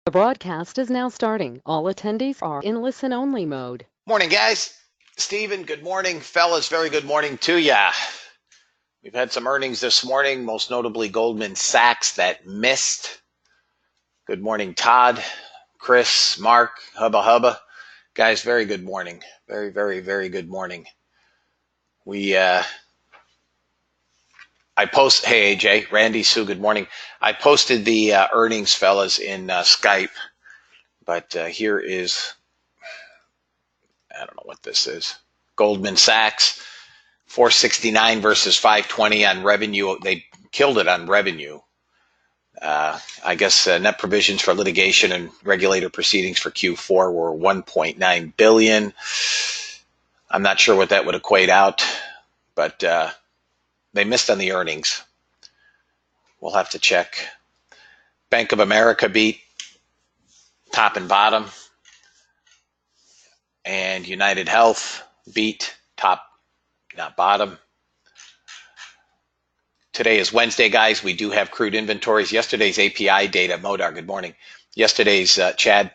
The broadcast is now starting. All attendees are in listen-only mode. Morning, guys. Steven, good morning. Fellas, very good morning to ya. We've had some earnings this morning, most notably Goldman Sachs that missed. Good morning, Todd, Chris, Mark, Hubba Hubba. Guys, very good morning. Very, very, very good morning. Hey, AJ, Randy, Sue, good morning. I posted the earnings, fellas, in Skype, but here is, I don't know what this is. Goldman Sachs, 469 versus 520 on revenue. They killed it on revenue. I guess net provisions for litigation and regulator proceedings for Q4 were 1.9 billion. I'm not sure what that would equate out, but they missed on the earnings. We'll have to check. Bank of America beat top and bottom, and United Health beat top, not bottom. Today is Wednesday, guys. We do have crude inventories. Yesterday's API data, Modar, good morning. Yesterday's API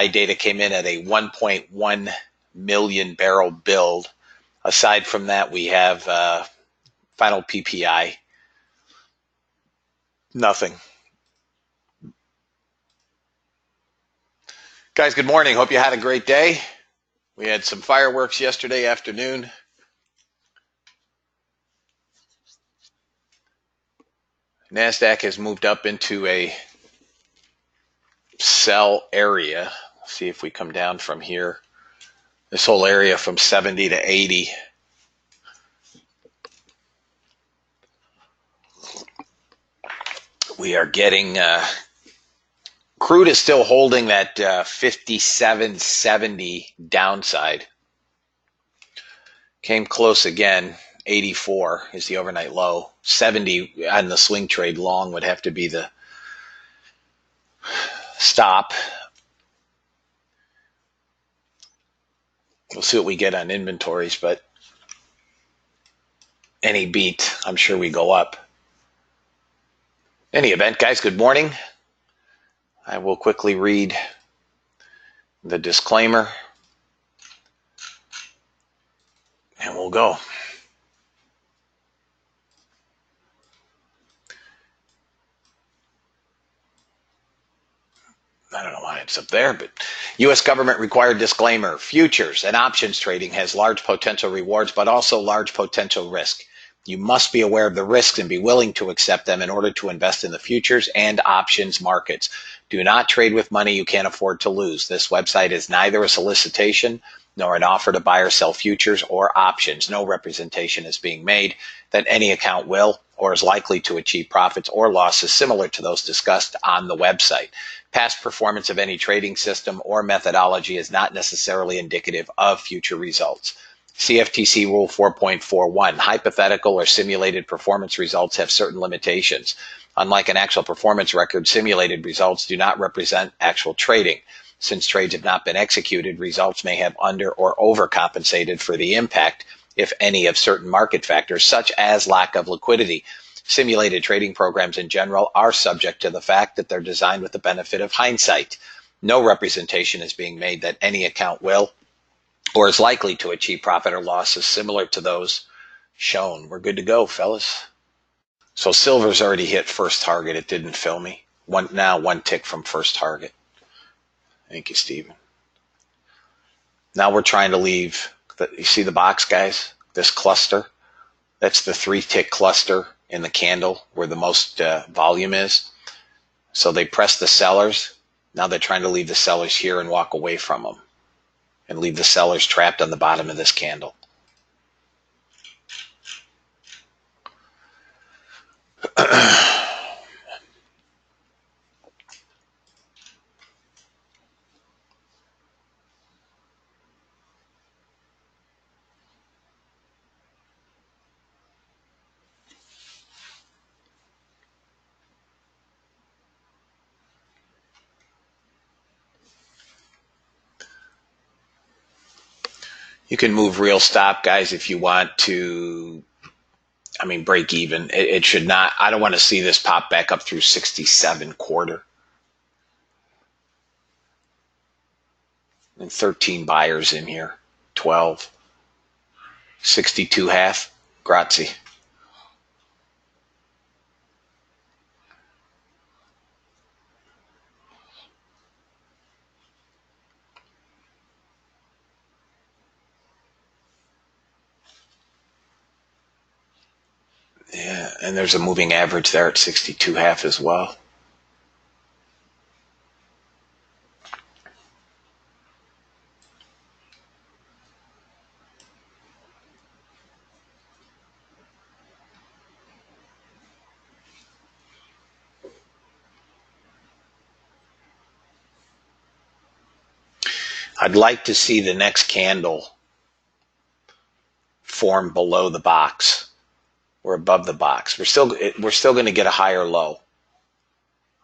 data came in at a 1.1 million barrel build. Aside from that, we have final PPI. Nothing. Guys, good morning. Hope you had a great day. We had some fireworks yesterday afternoon. NASDAQ has moved up into a sell area. Let's see if we come down from here. This whole area from 70 to 80. We are getting, crude is still holding that 57.70 downside. Came close again. 84 is the overnight low. 70 on the swing trade long would have to be the stop. We'll see what we get on inventories, but any beat, I'm sure we go up. Any event, guys, good morning. I will quickly read the disclaimer, and we'll go. I don't know why it's up there, but U.S. government required disclaimer. Futures and options trading has large potential rewards, but also large potential risk. You must be aware of the risks and be willing to accept them in order to invest in the futures and options markets. Do not trade with money you can't afford to lose. This website is neither a solicitation nor an offer to buy or sell futures or options. No representation is being made that any account will or is likely to achieve profits or losses similar to those discussed on the website. Past performance of any trading system or methodology is not necessarily indicative of future results. CFTC Rule 4.41, hypothetical or simulated performance results have certain limitations. Unlike an actual performance record, simulated results do not represent actual trading. Since trades have not been executed, results may have under or overcompensated for the impact, if any, of certain market factors, such as lack of liquidity. Simulated trading programs in general are subject to the fact that they're designed with the benefit of hindsight. No representation is being made that any account will or is likely to achieve profit or losses similar to those shown. We're good to go, fellas. So silver's already hit first target. It didn't fill me. One tick from first target. Thank you, Stephen. Now we're trying to leave, you see the box, guys? This cluster, that's the 3-tick cluster in the candle where the most volume is. So they press the sellers. Now they're trying to leave the sellers here and walk away from them and leave the sellers trapped on the bottom of this candle. You can move real stop, guys, if you want to, break even. It should not, I don't want to see this pop back up through 67 quarter. and 13 buyers in here. 12. 62 half. Grazie. Yeah, and there's a moving average there at 62 half as well. I'd like to see the next candle form below the box or above the box. We're still going to get a higher low.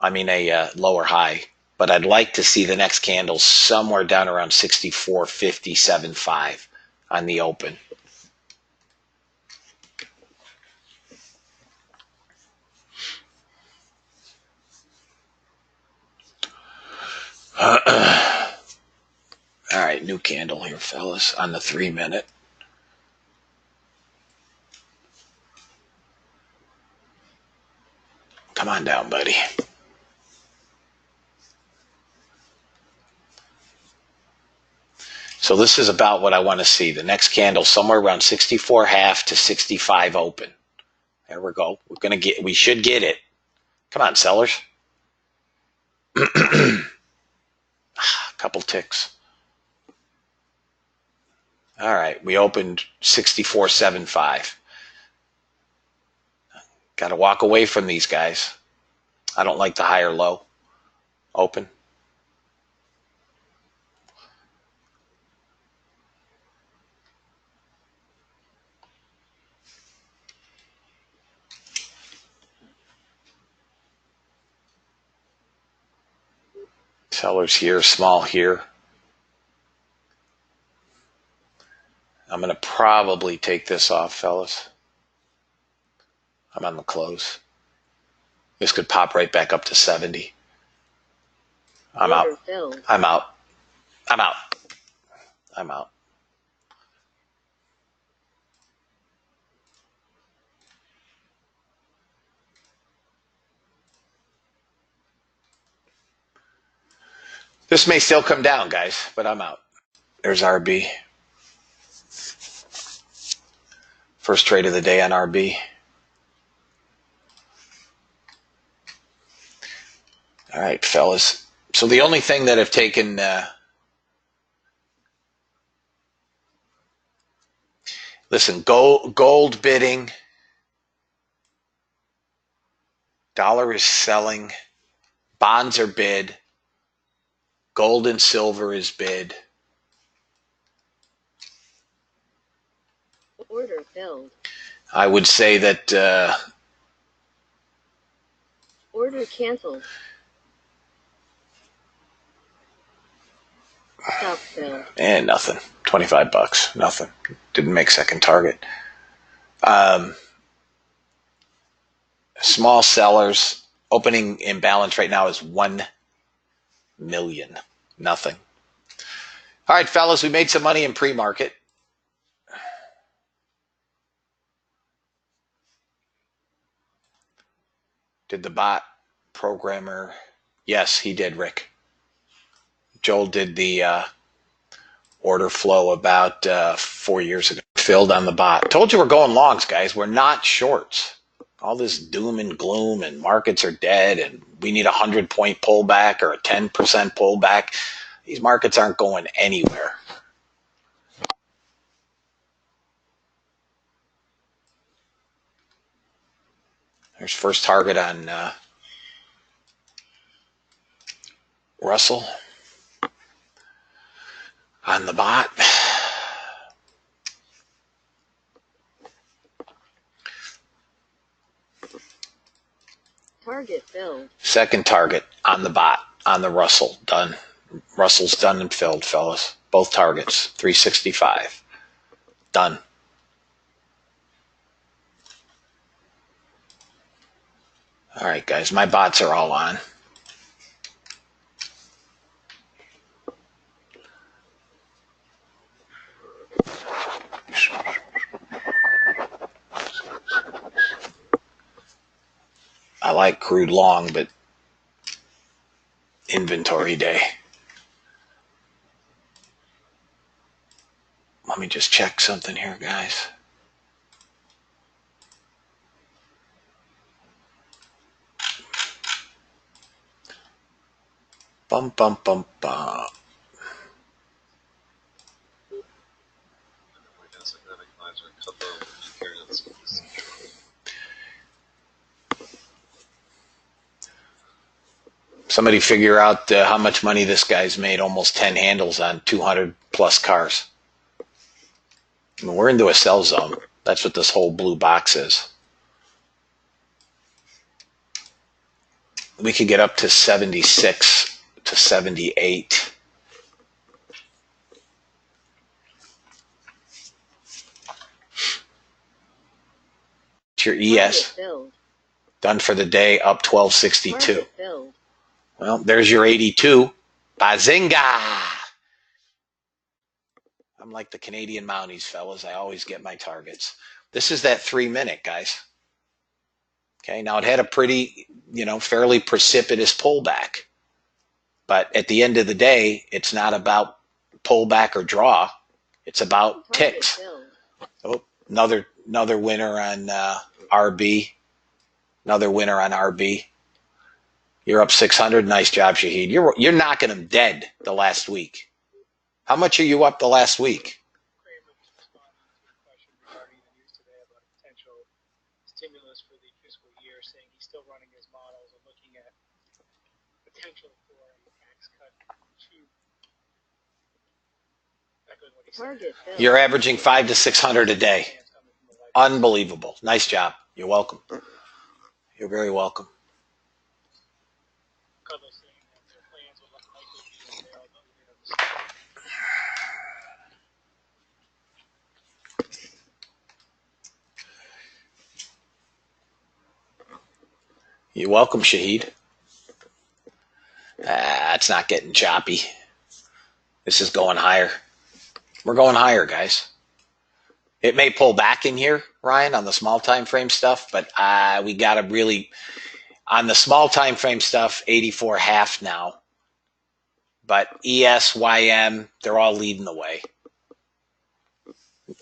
I mean a lower high, but I'd like to see the next candle somewhere down around 64.57.5 on the open. All right, new candle here, fellas, on the 3-minute. Come on down, buddy. So this is about what I want to see. The next candle somewhere around 64 half to 65 open. There we go. We should get it. Come on, sellers. A couple ticks. All right, we opened 64.75. Got to walk away from these guys. I don't like the higher low. Open. Sellers here, small here. I'm going to probably take this off, fellas. I'm on the close. This could pop right back up to 70. I'm out. I'm out. I'm out. I'm out. This may still come down, guys, but I'm out. There's RB. First trade of the day on RB. All right, fellas. So the only thing that have taken listen, gold bidding, dollar is selling, bonds are bid, gold and silver is bid. Order filled. I would say that order canceled. Stop filled. And nothing. $25. Nothing. Didn't make second target. Small sellers. Opening imbalance right now is 1 million. Nothing. All right, fellas, we made some money in pre-market. Did the bot programmer? Yes, he did, Rick. Joel did the order flow about 4 years ago. Filled on the bot. Told you we're going longs, guys. We're not shorts. All this doom and gloom and markets are dead and we need a 100-point pullback or a 10% pullback. These markets aren't going anywhere. There's first target on Russell on the bot. Target filled. Second target on the bot, on the Russell, done. Russell's done and filled, fellas. Both targets, 365. Done. All right, guys, my bots are all on. like crude long, but inventory day. Let me just check something here, guys. Bum, bum, bum, bum. Somebody figure out how much money this guy's made. Almost 10 handles on 200 plus cars. I mean, we're into a sell zone. That's what this whole blue box is. We could get up to 76 to 78. It's your ES. Done for the day, up 1262. Well, there's your 82. Bazinga! I'm like the Canadian Mounties, fellas. I always get my targets. This is that 3 minute, guys. Okay, now it had a pretty, fairly precipitous pullback. But at the end of the day, it's not about pullback or draw. It's about ticks. Oh, another winner on RB. Another winner on RB. You're up 600. Nice job, Shahid. You're knocking them dead the last week. How much are you up the last week? Kramer just responding to a question regarding the news today about a potential stimulus for the fiscal year, saying he's still running his models and looking at potential for a tax cut to echo what he said. You're averaging 500 to 600 a day. Unbelievable. Nice job. You're welcome. You're very welcome. Saying that their plans will likely be unveiled later this year. You're welcome, Shahid. It's not getting choppy. This is going higher. We're going higher, guys. It may pull back in here, Ryan, on the small time frame stuff, but we got to really, on the small time frame stuff, 84.5 now. But ES, YM, they're all leading the way.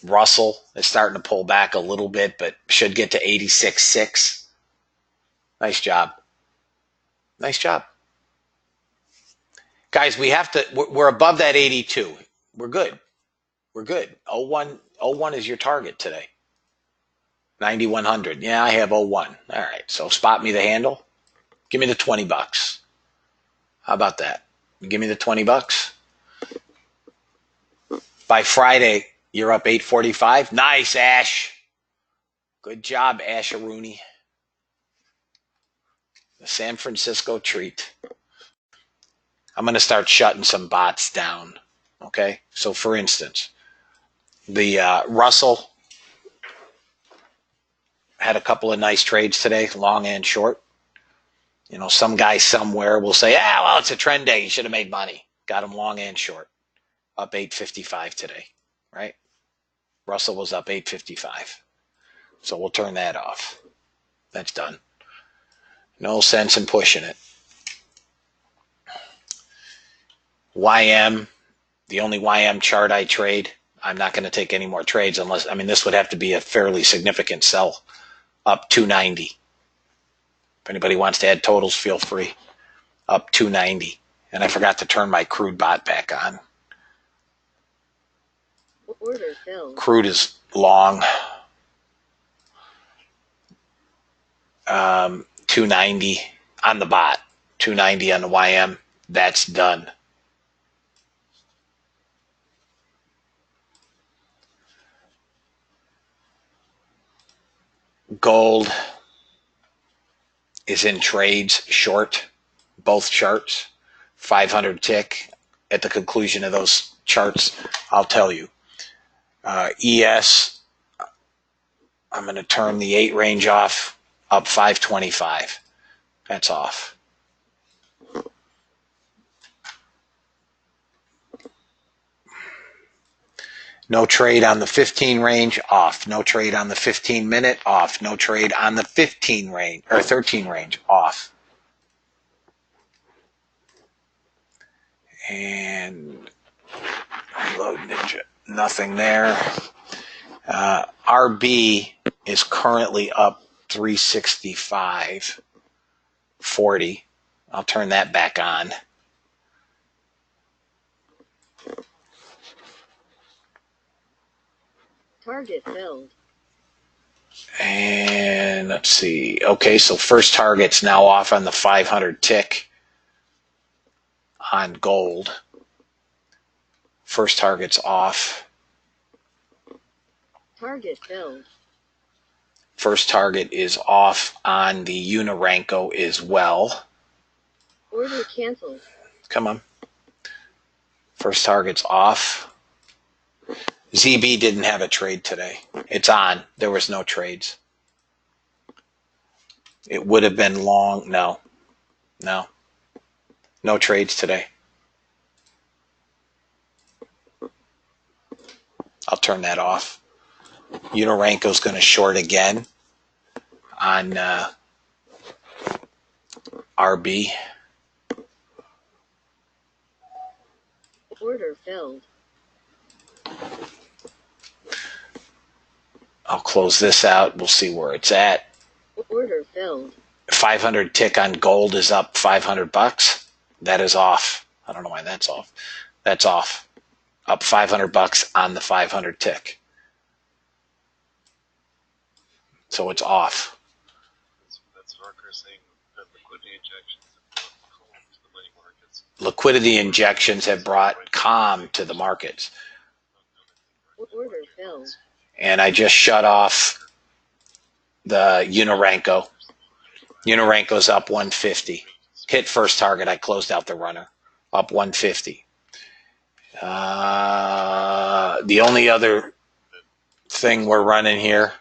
Russell is starting to pull back a little bit, but should get to 86.6. Nice job. Nice job. Guys, we're above that 82. We're good. We're good. 01 is your target today. 9100. Yeah, I have 01. All right. So spot me the handle. Give me the $20. How about that? Give me the $20. By Friday, you're up 845. Nice, Ash. Good job, Ash Rooney. The San Francisco treat. I'm going to start shutting some bots down. Okay? So, for instance, the Russell had a couple of nice trades today, long and short. Some guy somewhere will say, well, it's a trend day. You should have made money. Got him long and short. Up 855 today, right? Russell was up 855. So we'll turn that off. That's done. No sense in pushing it. YM, the only YM chart I trade, I'm not going to take any more trades unless, this would have to be a fairly significant sell, up 290. If anybody wants to add totals, feel free. Up 290. And I forgot to turn my crude bot back on. Order filled. Crude is long. 290 on the bot. 290 on the YM. That's done. Gold is in trades short, both charts. 500 tick. At the conclusion of those charts, I'll tell you. ES, I'm going to turn the 8 range off, up 525. That's off. No trade on the 15 range, off. No trade on the 15 minute, off. No trade on the 15 range, or 13 range, off. And load ninja, nothing there. RB is currently up 365.40. I'll turn that back on. Target filled. And let's see. Okay, so first target's now off on the 500 tick on gold. First target's off. Target filled. First target is off on the Unirenko as well. Order canceled. Come on. First target's off. ZB didn't have a trade today. It's on. There was no trades. It would have been long. No. No trades today. I'll turn that off. Unirenko's going to short again on RB. Order filled. I'll close this out. We'll see where it's at. Order filled. 500 tick on gold is up $500. That is off. I don't know why that's off. That's off. Up $500 on the 500 tick. So it's off. That's Harker saying that liquidity injections have brought calm to the money markets. Liquidity injections have brought calm to the markets. Order filled. And I just shut off the Unirenko. Unirenko's up 150. Hit first target. I closed out the runner. Up 150. The only other thing we're running here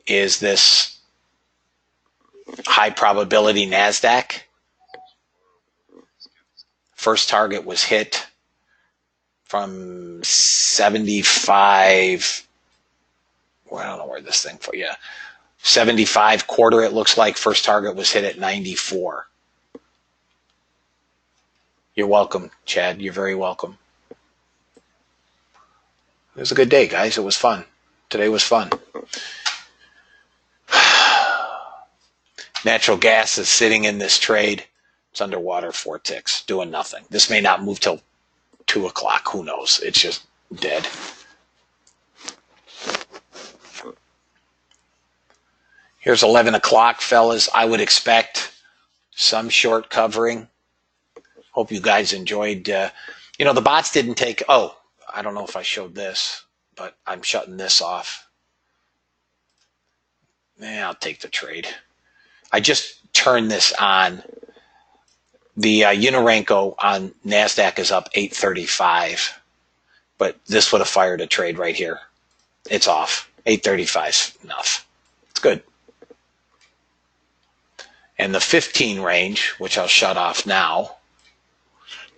is this high probability NASDAQ. First target was hit from 75. Well, I don't know where this thing for. Yeah. 75 quarter, it looks like. First target was hit at 94. You're welcome, Chad. You're very welcome. It was a good day, guys. It was fun. Today was fun. Natural gas is sitting in this trade. It's underwater, 4 ticks, doing nothing. This may not move till 2 o'clock. Who knows? It's just dead. Here's 11 o'clock, fellas. I would expect some short covering. Hope you guys enjoyed. The bots didn't take. Oh, I don't know if I showed this, but I'm shutting this off. I'll take the trade. I just turned this on. The Unirenko on NASDAQ is up 835, but this would have fired a trade right here. It's off. 835 is enough. It's good. And the 15 range, which I'll shut off now,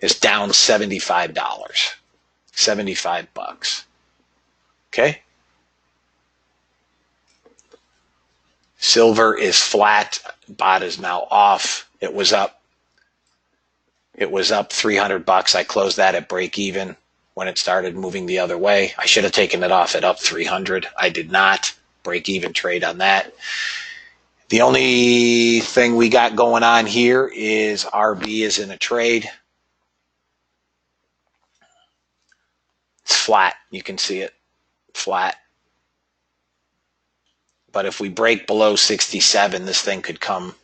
is down $75. $75. Okay? Silver is flat. Bot is now off. It was up $300. I closed that at break even when it started moving the other way. I should have taken it off at up 300. I did not. Break even trade on that. The only thing we got going on here is RB is in a trade. It's flat. You can see it. Flat. But if we break below 67, this thing could come.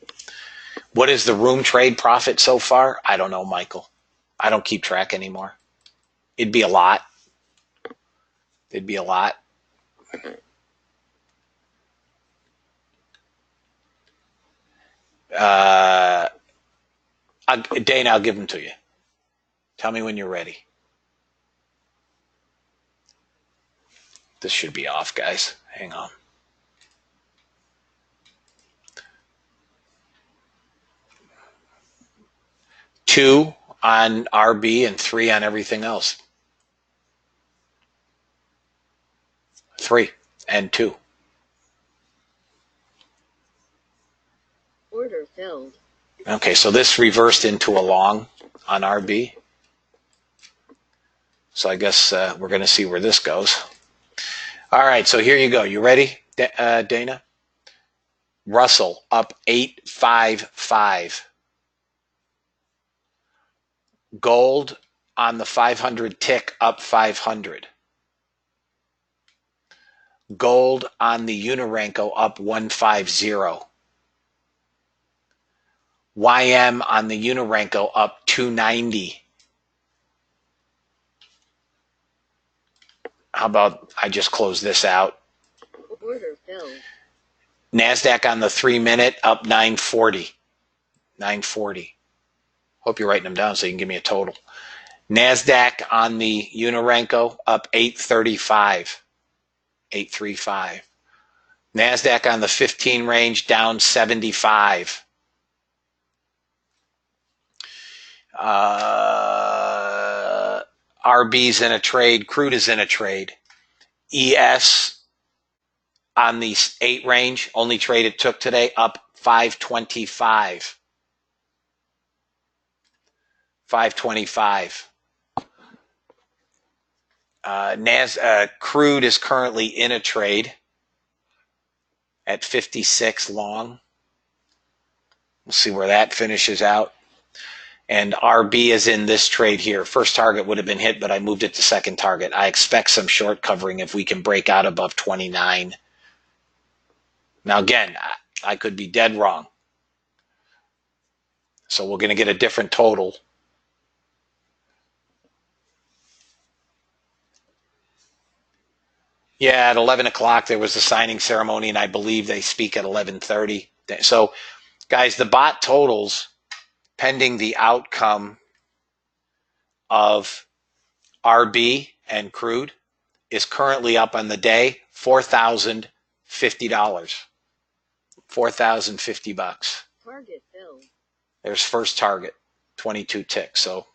What is the room trade profit so far? I don't know, Michael. I don't keep track anymore. It'd be a lot. It'd be a lot. Dana, I'll give them to you. Tell me when you're ready. This should be off, guys. Hang on. Two on RB and 3 on everything else. 3 and 2. Order filled. Okay, so this reversed into a long on RB. So I guess we're going to see where this goes. All right, so here you go. You ready, Dana? Russell up 855. Gold on the 500 tick up 500. Gold on the Unirenko up 150. YM on the Unirenko up 290. How about I just close this out? Order filled. NASDAQ on the 3-minute up 940. 940. Hope you're writing them down so you can give me a total. NASDAQ on the Unirenko up 835. 835. NASDAQ on the 15 range down 75. RB's in a trade. Crude is in a trade. ES on the 8 range, only trade it took today, up 525. 525. Crude is currently in a trade at 56 long. We'll see where that finishes out. And RB is in this trade here. First target would have been hit, but I moved it to second target. I expect some short covering if we can break out above 29. Now, again, I could be dead wrong. So we're going to get a different total. Yeah, at 11 o'clock, there was a signing ceremony, and I believe they speak at 11:30. So, guys, the bot totals, pending the outcome of RB and crude, is currently up on the day, $4,050. $4,050. Target filled. There's first target, 22 ticks. So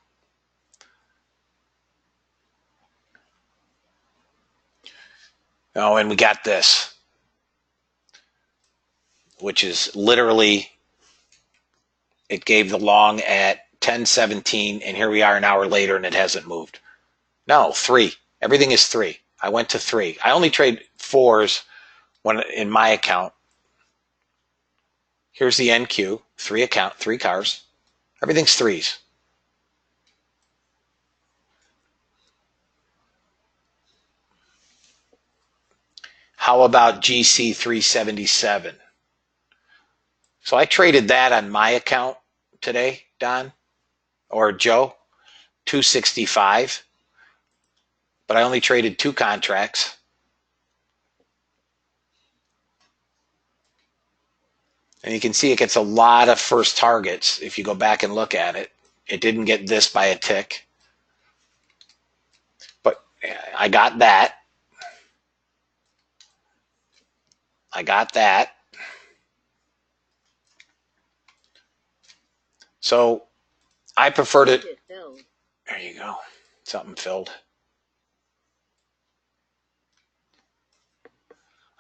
and we got this, which is literally, it gave the long at 10:17, and here we are an hour later, and it hasn't moved. No, 3. Everything is 3. I went to 3. I only trade 4s when in my account. Here's the NQ, 3 cars. Everything's 3s. How about GC 377? So I traded that on my account today, Don or Joe, 265. But I only traded 2 contracts. And you can see it gets a lot of first targets if you go back and look at it. It didn't get this by a tick. But I got that. I got that. So I prefer to. There you go. Something filled.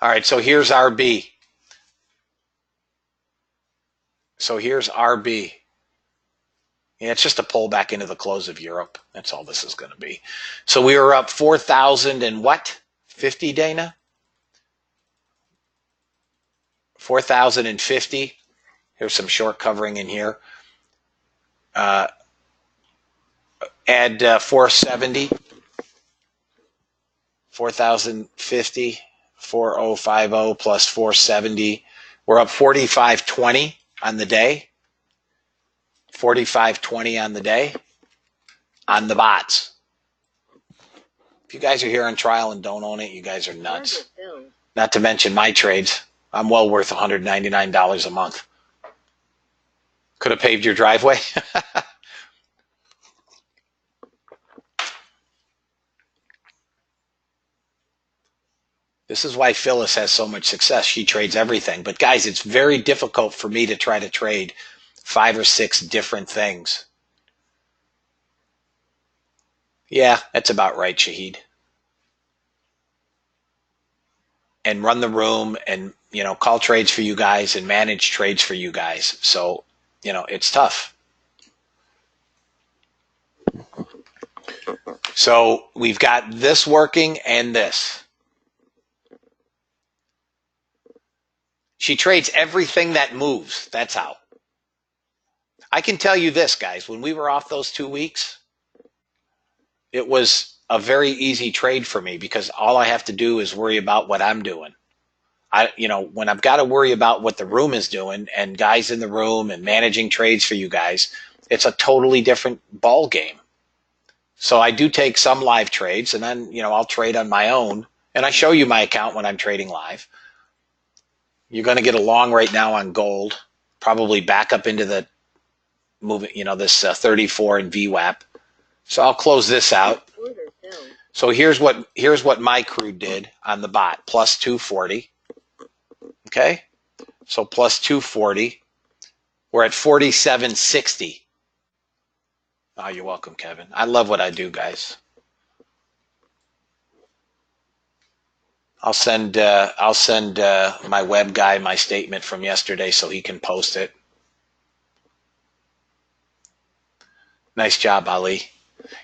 All right, so here's RB. So here's RB. Yeah, it's just a pullback into the close of Europe. That's all this is going to be. So we were up 4,000 and what? 50, Dana? 4,050. Here's some short covering in here. Add 470. 4,050. 4050 plus 470. We're up 45.20 on the day. 45.20 on the day on the bots. If you guys are here on trial and don't own it, you guys are nuts. Not to mention my trades. I'm well worth $199 a month. Could have paved your driveway. This is why Phyllis has so much success. She trades everything. But guys, it's very difficult for me to try to trade 5 or 6 different things. Yeah, that's about right, Shahid. and run the room and, call trades for you guys and manage trades for you guys. So, it's tough. So we've got this working and this. She trades everything that moves. That's how. I can tell you this, guys, when we were off those 2 weeks, it was a very easy trade for me because all I have to do is worry about what I'm doing. When I've got to worry about what the room is doing and guys in the room and managing trades for you guys, it's a totally different ball game. So I do take some live trades, and then, I'll trade on my own, and I show you my account when I'm trading live. You're going to get a long right now on gold, probably back up into the moving, this 34 in VWAP. So I'll close this out. Order filled. So here's what my crew did on the bot, plus 240. Okay, so plus 240. We're at 47.60. Oh, you're welcome, Kevin. I love what I do, guys. I'll send my web guy my statement from yesterday so he can post it. Nice job, Ali.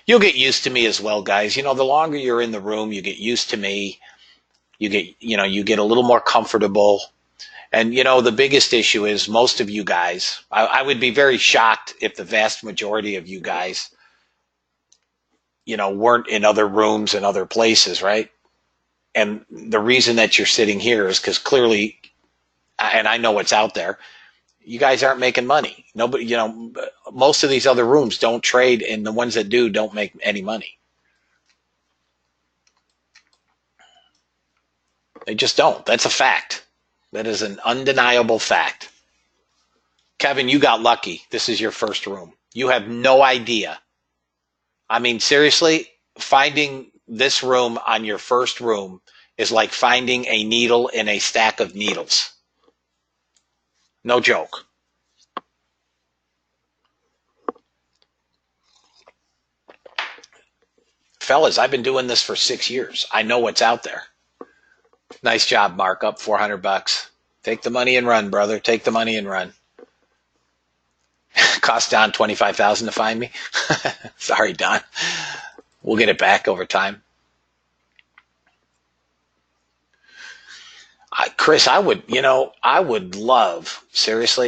You'll get used to me as well, guys. The longer you're in the room, you get used to me. You get a little more comfortable. And, the biggest issue is most of you guys, I would be very shocked if the vast majority of you guys, weren't in other rooms and other places, right? And the reason that you're sitting here is because clearly, and I know what's out there, you guys aren't making money. Nobody, most of these other rooms don't trade, and the ones that do don't make any money. They just don't. That's a fact. That is an undeniable fact. Kevin, you got lucky. This is your first room. You have no idea. I mean, seriously, finding this room on your first room is like finding a needle in a stack of needles. No joke. Fellas, I've been doing this for 6 years. I know what's out there. Nice job, Mark. Up $400. Take the money and run, brother. Take the money and run. Cost Don $25,000 to find me. Sorry, Don. We'll get it back over time. Chris, I would love, seriously,